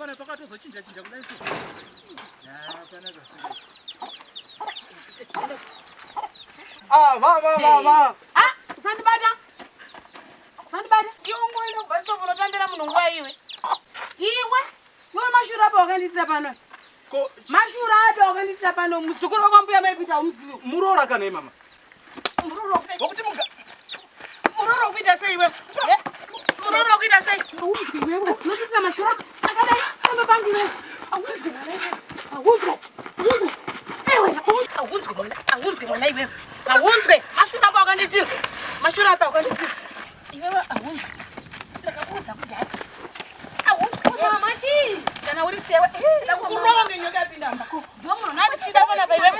pana pakatozochinja chinja kudai tu. Panaka sei. Va. Usandibata. Iwe ngoino basa unotambira munhu nguva iwe. Iwe mashura apa wakanditira pano. Mashura apa wakanditira pano muzukuru wako mbuya maipita umzivi. Murora kana mama. Muroro. Wokuti muga. Muroro kuita sei iwe? Muroro kuita sei? Iwe unotitira mashura akadai kama kangiwe. Awunzwe mwana iwe. Awunzwe. Mashura apa wakanditira. Iwewe awunzwe. Ndakakuudza kudhaya. Mama chi. Kana uri sewe. Ndakukurova ngenyoka yapinda mbako. Ndomunhu nani chida pana pa iwewe.